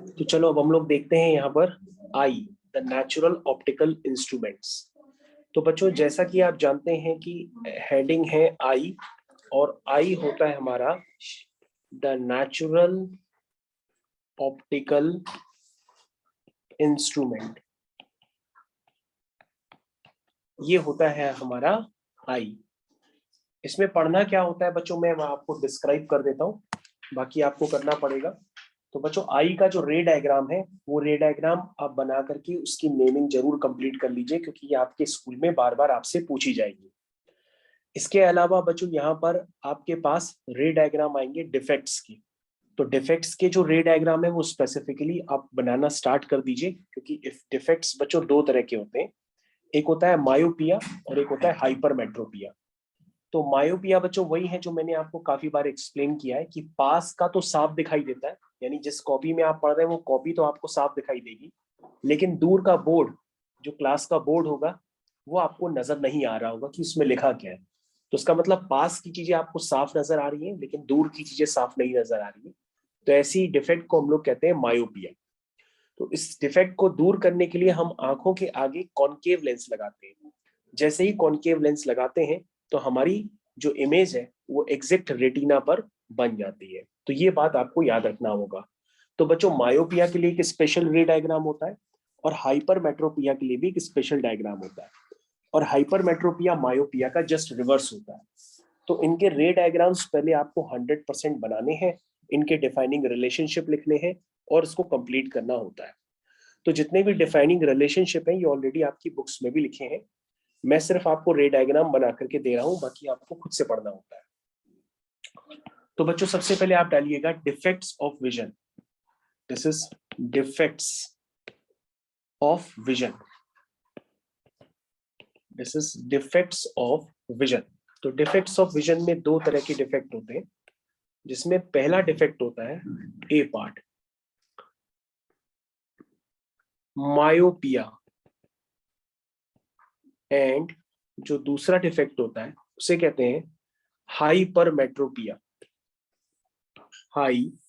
तो चलो अब हम लोग देखते हैं यहाँ पर आई, द नेचुरल ऑप्टिकल इंस्ट्रूमेंट्स। तो बच्चों जैसा कि आप जानते हैं कि हेडिंग है आई, और आई होता है हमारा द नेचुरल ऑप्टिकल इंस्ट्रूमेंट। ये होता है हमारा आई। इसमें पढ़ना क्या होता है बच्चों, मैं आपको डिस्क्राइब कर देता हूँ, बाकी आपको करना पड़ेगा। तो बच्चों आई का जो रे डायग्राम है, वो रे डायग्राम आप बना करके उसकी नेमिंग जरूर कंप्लीट कर लीजिए, क्योंकि ये आपके स्कूल में बार बार आपसे पूछी जाएगी। इसके अलावा बच्चों यहाँ पर आपके पास रे डायग्राम आएंगे डिफेक्ट्स की। तो डिफेक्ट्स के जो रे डायग्राम है वो स्पेसिफिकली आप बनाना स्टार्ट कर दीजिए, क्योंकि डिफेक्ट्स बच्चों दो तरह के होते हैं, एक होता है मायोपिया और एक होता है हाइपरमेट्रोपिया। तो मायोपिया बच्चों वही है जो मैंने आपको काफी बार एक्सप्लेन किया है कि पास का तो साफ दिखाई देता है, यानी जिस कॉपी में आप पढ़ रहे हैं वो कॉपी तो आपको साफ दिखाई देगी, लेकिन दूर का बोर्ड, जो क्लास का बोर्ड होगा, वो आपको नजर नहीं आ रहा होगा कि उसमें लिखा क्या है। तो इसका मतलब पास की चीजें आपको साफ नजर आ रही है, लेकिन दूर की चीजें साफ नहीं नजर आ रही है। तो ऐसी डिफेक्ट को हम लोग कहते हैं मायोपिया। तो इस डिफेक्ट को दूर करने के लिए हम आंखों के आगे कॉनकेव लेंस लगाते हैं। जैसे ही कॉनकेव लेंस लगाते हैं तो हमारी जो इमेज है वो एग्जैक्ट रेटिना पर बन जाती है। तो ये बात आपको याद रखना होगा। तो बच्चों मायोपिया के लिए एक स्पेशल रे डायग्राम होता है, और हाइपरमेट्रोपिया के लिए भी एक स्पेशल डायग्राम होता है। और हाइपरमेट्रोपिया मायोपिया का जस्ट रिवर्स होता है। तो इनके रे डायग्राम्स पहले आपको 100% बनाने हैं, इनके डिफाइनिंग रिलेशनशिप लिखने हैं और इसको कंप्लीट करना होता है। तो जितने भी डिफाइनिंग रिलेशनशिप हैं ये ऑलरेडी आपकी बुक्स में भी लिखे हैं, मैं सिर्फ आपको रे डायग्राम बना करके दे रहा हूं, बाकी आपको खुद से पढ़ना होता है। तो बच्चों सबसे पहले आप डालिएगा defects of vision. This is defects of vision. This is defects of vision. तो डिफेक्ट्स ऑफ विजन में दो तरह के डिफेक्ट होते हैं, जिसमें पहला डिफेक्ट होता है ए पार्ट, मायोपिया, एंड जो दूसरा डिफेक्ट होता है उसे कहते हैं हाइपरमेट्रोपिया। हाइपरमेट्रोपिया।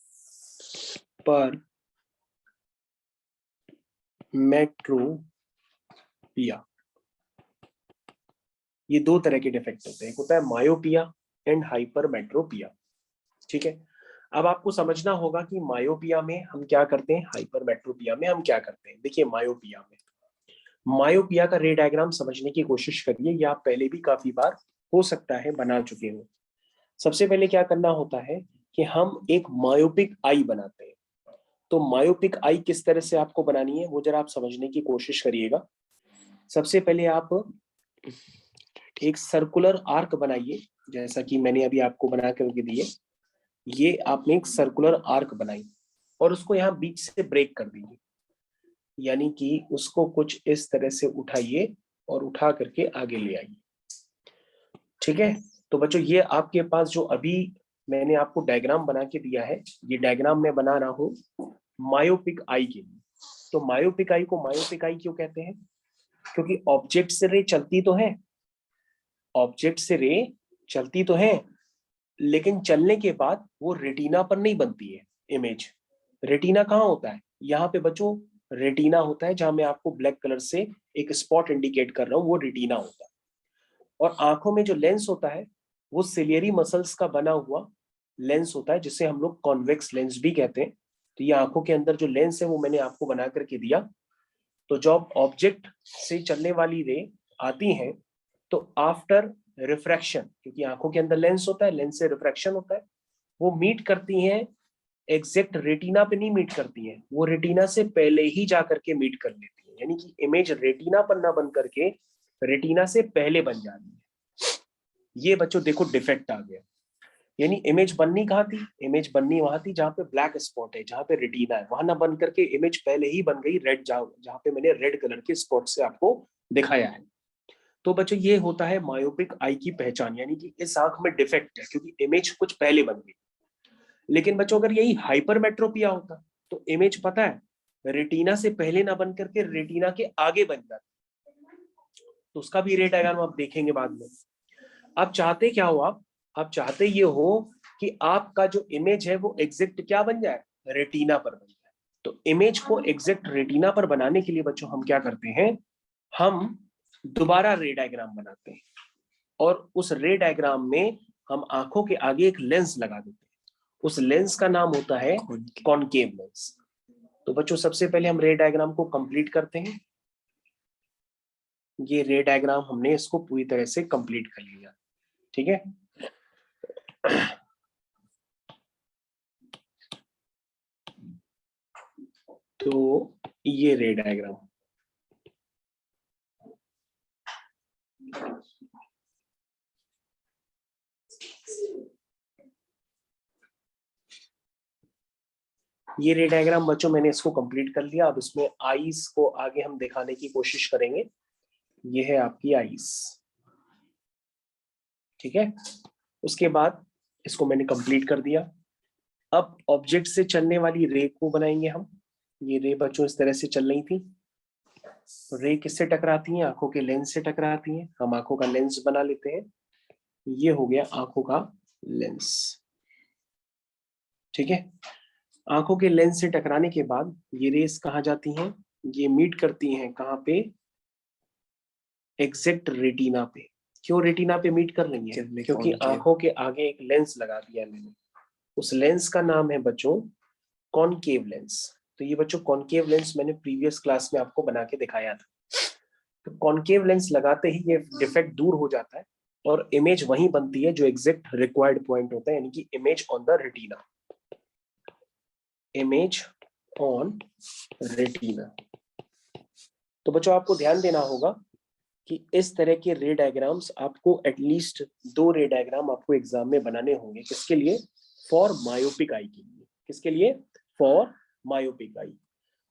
ये दो तरह के डिफेक्ट होते हैं, एक होता है मायोपिया एंड हाइपरमेट्रोपिया। ठीक है, अब आपको समझना होगा कि मायोपिया में हम क्या करते हैं, हाइपरमेट्रोपिया में हम क्या करते हैं। देखिए मायोपिया का रे डायग्राम समझने की कोशिश करिए, ये आप पहले भी काफी बार हो सकता है बना चुके हो। सबसे पहले क्या करना होता है कि हम एक मायोपिक आई बनाते हैं। तो मायोपिक आई किस तरह से आपको बनानी है वो जरा आप समझने की कोशिश करिएगा। सबसे पहले आप एक सर्कुलर आर्क बनाइए, जैसा कि मैंने अभी आपको बना करके दिए। ये आपने एक सर्कुलर आर्क बनाई और उसको यहाँ बीच से ब्रेक कर दीजिए, यानी कि उसको कुछ इस तरह से उठाइए और उठा करके आगे ले आइए। ठीक है, तो बच्चों ये आपके पास जो अभी मैंने आपको डायग्राम बना के दिया है, ये डायग्राम मैं बना रहा हूं मायोपिक आई के लिए। तो मायोपिक आई को मायोपिक आई क्यों कहते हैं, क्योंकि ऑब्जेक्ट से रे चलती तो है, ऑब्जेक्ट से रे चलती तो है, लेकिन चलने के बाद वो रेटिना पर नहीं बनती है इमेज। रेटिना कहाँ होता है, यहाँ पे बच्चों रेटिना होता है, जहां मैं आपको ब्लैक कलर से एक स्पॉट इंडिकेट कर रहा हूँ, वो रेटिना होता है। और आंखों में जो लेंस होता है वो सिलियरी मसल्स का बना हुआ लेंस होता है, जिसे हम लोग कॉन्वेक्स लेंस भी कहते हैं। तो ये आंखों के अंदर जो लेंस है वो मैंने आपको बना करके दिया। तो जब ऑब्जेक्ट से चलने वाली रे आती हैं तो आफ्टर रिफ्रैक्शन, क्योंकि आंखों के अंदर लेंस होता है, लेंस से रिफ्रैक्शन होता है, वो मीट करती हैं एग्जैक्ट रेटिना पे नहीं मीट करती हैं, वो रेटिना से पहले ही जा करके मीट कर लेती है, यानी कि इमेज रेटिना पर ना बन करके रेटिना से पहले बन जाती है। ये बच्चों देखो डिफेक्ट आ गया, यानी इमेज बननी कहाँ थी, इमेज बननी वहां थी जहां पे ब्लैक स्पॉट है, जहां पे रेटिना है, वहां ना बन करके इमेज पहले ही बन गई रेड, जहां पे मैंने रेड कलर के स्पॉट से आपको दिखाया है। तो बच्चों ये होता है मायोपिक आई की पहचान, यानी कि इस आंख में डिफेक्ट है क्योंकि इमेज कुछ पहले बन गई। लेकिन बच्चों अगर यही हाइपरमेट्रोपिया होता तो इमेज पता है रेटिना से पहले ना बन करके रेटिना के आगे बन जाती, तो उसका भी रे डायग्राम आप देखेंगे बाद में। आप चाहते क्या हो, आप चाहते ये हो कि आपका जो इमेज है वो एग्जैक्ट क्या बन जाए, रेटिना पर बन जाए। तो इमेज को एग्जैक्ट रेटिना पर बनाने के लिए बच्चों हम क्या करते हैं, हम दोबारा रे डायग्राम बनाते हैं और उस रे डायग्राम में हम आंखों के आगे एक लेंस लगा देते हैं। उस लेंस का नाम होता है कॉनकेव लेंस। तो बच्चों सबसे पहले हम रे डायग्राम को कंप्लीट करते हैं। ये रे डायग्राम हमने इसको पूरी तरह से कंप्लीट कर लिया, ठीक है। तो ये रे डायग्राम, ये रे डायग्राम बच्चों मैंने इसको कंप्लीट कर लिया। अब इसमें आईज को आगे हम दिखाने की कोशिश करेंगे। ये है आपकी आईज, ठीक है। उसके बाद इसको मैंने कंप्लीट कर दिया। अब ऑब्जेक्ट से चलने वाली रे को बनाएंगे हम। ये रे बच्चों इस तरह से चल रही थी। रे किससे टकराती हैं, आंखों के लेंस से टकराती हैं। हम आंखों का लेंस बना लेते हैं। ये हो गया आंखों का लेंस, ठीक है। आंखों के लेंस से टकराने के बाद ये रेस कहाँ जाती हैं, ये मीट करती हैं कहाँ पे, एग्जैक्ट रेटिना पे। क्यों रेटिना पे मीट कर रही है, क्योंकि आंखों के आगे एक लेंस लगा दिया मैंने। उस लेंस का नाम है बच्चों कॉनकेव लेंस। तो ये बच्चों कॉनकेव लेंस मैंने प्रीवियस क्लास में आपको बना के दिखाया था। तो कॉनकेव लेंस लगाते ही ये डिफेक्ट दूर हो जाता है और इमेज वहीं बनती है जो एग्जैक्ट रिक्वायर्ड पॉइंट होता है, यानी कि image on the retina, image on retina. तो बच्चों आपको ध्यान देना होगा कि इस तरह के रे डायग्राम्स आपको एटलीस्ट 2 रे डायग्राम आपको एग्जाम में बनाने होंगे। किसके लिए, फॉर मायोपिक आई के लिए। किसके लिए, फॉर मायोपिक आई।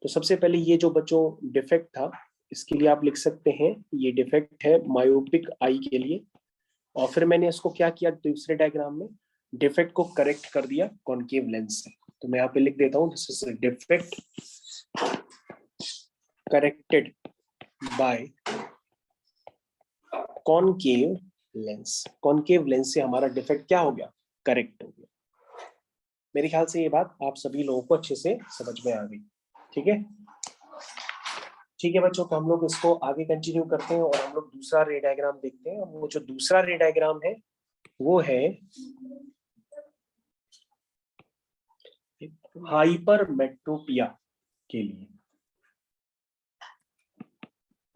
तो सबसे पहले ये जो बच्चों डिफेक्ट था, इसके लिए आप लिख सकते हैं ये डिफेक्ट है मायोपिक आई के लिए। और फिर मैंने इसको क्या किया, दूसरे डायग्राम में डिफेक्ट को करेक्ट कर दिया कॉनकेव लेंस से। तो मैं यहाँ पे लिख देता हूँ, this is defect corrected bye concave lens. Concave lens से हमारा डिफेक्ट क्या हो गया, करेक्ट हो गया। मेरे ख्याल से ये बात आप सभी लोगों को अच्छे से समझ में आ गई, ठीक है। ठीक है बच्चों, तो हम लोग इसको आगे कंटिन्यू करते हैं और हम लोग दूसरा रे डायग्राम देखते हैं। वो जो दूसरा रे डायग्राम है वो है हाइपरमेट्रोपिया के लिए।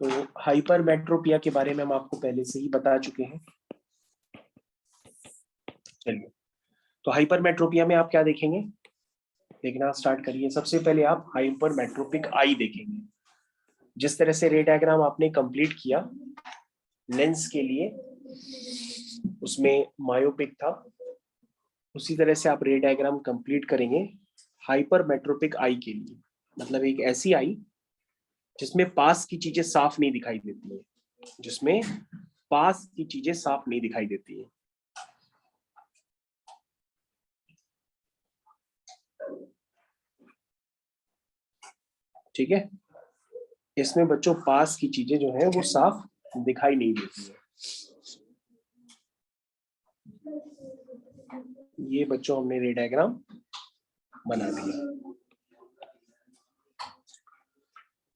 तो हाइपरमेट्रोपिया के बारे में हम आपको पहले से ही बता चुके हैं। चलिए, तो हाइपरमेट्रोपिया में आप क्या देखेंगे, देखना स्टार्ट करिए। सबसे पहले आप हाइपरमेट्रोपिक आई देखेंगे। जिस तरह से रे डायग्राम आपने कंप्लीट किया लेंस के लिए, उसमें मायोपिक था, उसी तरह से आप रे डायग्राम कंप्लीट करेंगे हाइपरमेट्रोपिक आई के लिए। मतलब एक ऐसी आई जिसमें पास की चीजें साफ नहीं दिखाई देती है, जिसमें पास की चीजें साफ नहीं दिखाई देती है। ठीक है, इसमें बच्चों पास की चीजें जो है वो साफ दिखाई नहीं देती है। ये बच्चों हमने रे डायग्राम बना दिया।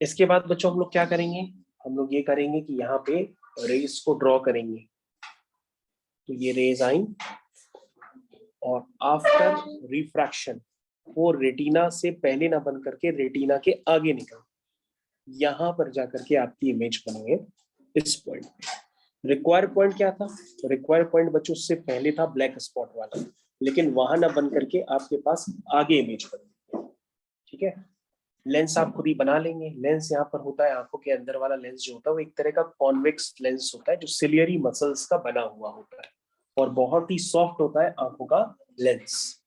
इसके बाद बच्चों हम लोग क्या करेंगे, हम लोग ये करेंगे कि यहाँ पे रेज को ड्रॉ करेंगे। तो ये रेज आई और आफ्टर रिफ्रैक्शन वो रेटिना से पहले ना बन करके रेटिना के आगे निकल, यहां पर जाकर के आपकी इमेज बनेंगे इस पॉइंट पे। रिक्वायर्ड पॉइंट क्या था, रिक्वायर्ड पॉइंट बच्चों उससे पहले था ब्लैक स्पॉट वाला, लेकिन वहां ना बन करके आपके पास आगे इमेज बनी। ठीक है, लेंस आप खुद ही बना लेंगे। लेंस यहाँ पर होता है आंखों के अंदर वाला लेंस जो होता है वो एक तरह का कॉन्वेक्स लेंस होता है जो सिलियरी मसल्स का बना हुआ होता है और बहुत ही सॉफ्ट होता है आंखों का लेंस।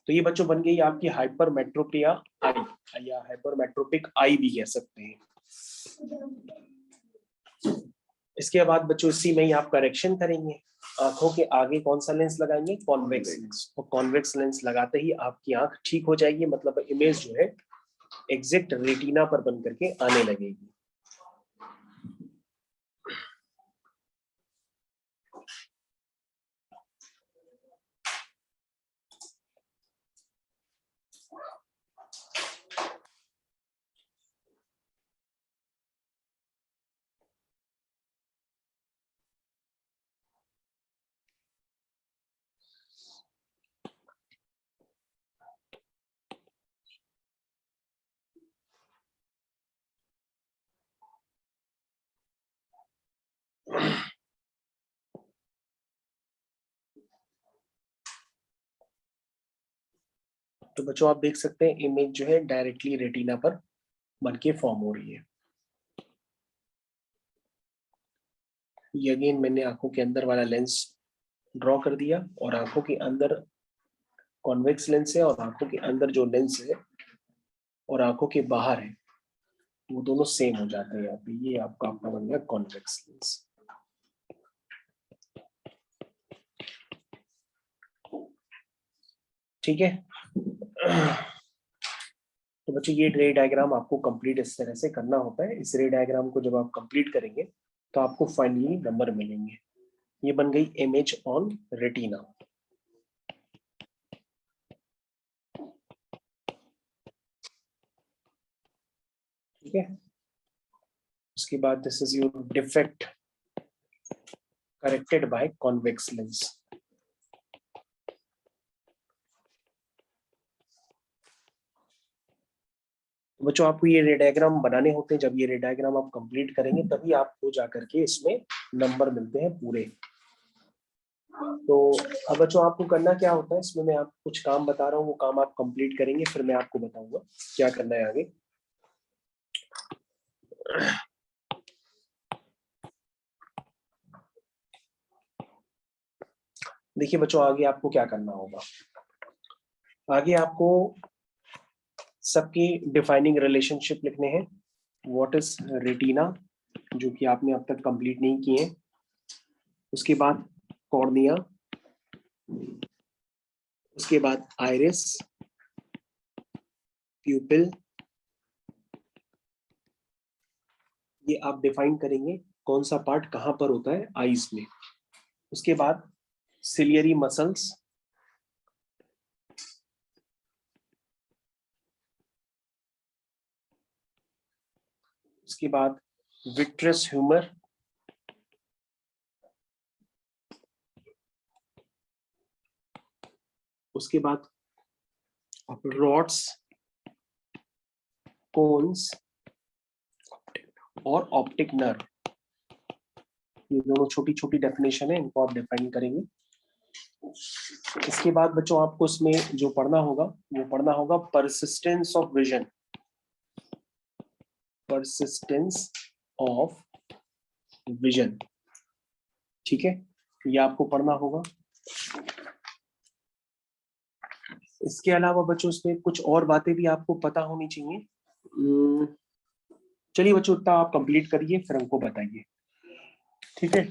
तो ये बच्चों बन गई आपकी हाइपरमेट्रोपिया आई या हाइपरमेट्रोपिक आई भी कह सकते हैं। इसके बाद बच्चों इसी में ही आप करेक्शन करेंगे। आंखों के आगे कौन सा लेंस लगाएंगे, कॉन्वेक्स लेंस। और कॉन्वेक्स लेंस लगाते ही आपकी आंख ठीक हो जाएगी, मतलब इमेज जो है एग्जैक्ट रेटिना पर बन करके आने लगेगी। तो बच्चों आप देख सकते हैं इमेज जो है डायरेक्टली रेटिना पर बन के फॉर्म हो रही है। ये अगेन मैंने आंखों के अंदर वाला लेंस ड्रॉ कर दिया, और आंखों के अंदर कॉन्वेक्स लेंस है, और आंखों के अंदर जो लेंस है और आंखों के बाहर है वो दोनों सेम हो जाते हैं। यहाँ पे ये आपका अपना बन गया कॉन्वेक्स लेंस। ठीक है। तो बच्चों ये रे डायग्राम आपको कंप्लीट इस तरह से करना होता है। इस रे डायग्राम को जब आप कंप्लीट करेंगे तो आपको फाइनली नंबर मिलेंगे। ये बन गई इमेज ऑन रेटिना। ठीक है। उसके बाद this is your defect corrected by convex lens. बच्चों आपको ये रे डायग्राम बनाने होते हैं। जब ये रे डायग्राम आप कंप्लीट करेंगे तभी आपको जाकर के इसमें नंबर मिलते हैं पूरे। तो अब बच्चों आपको करना क्या होता है, इसमें मैं आपको कुछ काम बता रहा हूँ, वो काम आप कंप्लीट करेंगे, फिर मैं आपको बताऊंगा क्या करना है आगे। देखिए बच्चों आगे आपको क्या करना होगा। आगे आपको सबकी डिफाइनिंग रिलेशनशिप लिखने हैं। व्हाट इज रेटिना, जो कि आपने अब तक कंप्लीट नहीं किए। उसके बाद कॉर्निया, उसके बाद आइरिस, प्यूपिल, ये आप डिफाइन करेंगे कौन सा पार्ट कहां पर होता है आईज में। उसके बाद सिलियरी मसल्स, उसके बाद विट्रस ह्यूमर, उसके बाद रॉड्स, कोन्स और ऑप्टिक नर्व। ये दोनों छोटी छोटी डेफिनेशन है, इनको आप डिफाइन करेंगे। इसके बाद बच्चों आपको इसमें जो पढ़ना होगा वो पढ़ना होगा persistence of vision. Persistence of vision, ठीक है, ये आपको पढ़ना होगा। इसके अलावा बच्चों इसमें कुछ और बातें भी आपको पता होनी चाहिए। चलिए बच्चों इतना आप कंप्लीट करिए फिर हमको बताइए, ठीक है।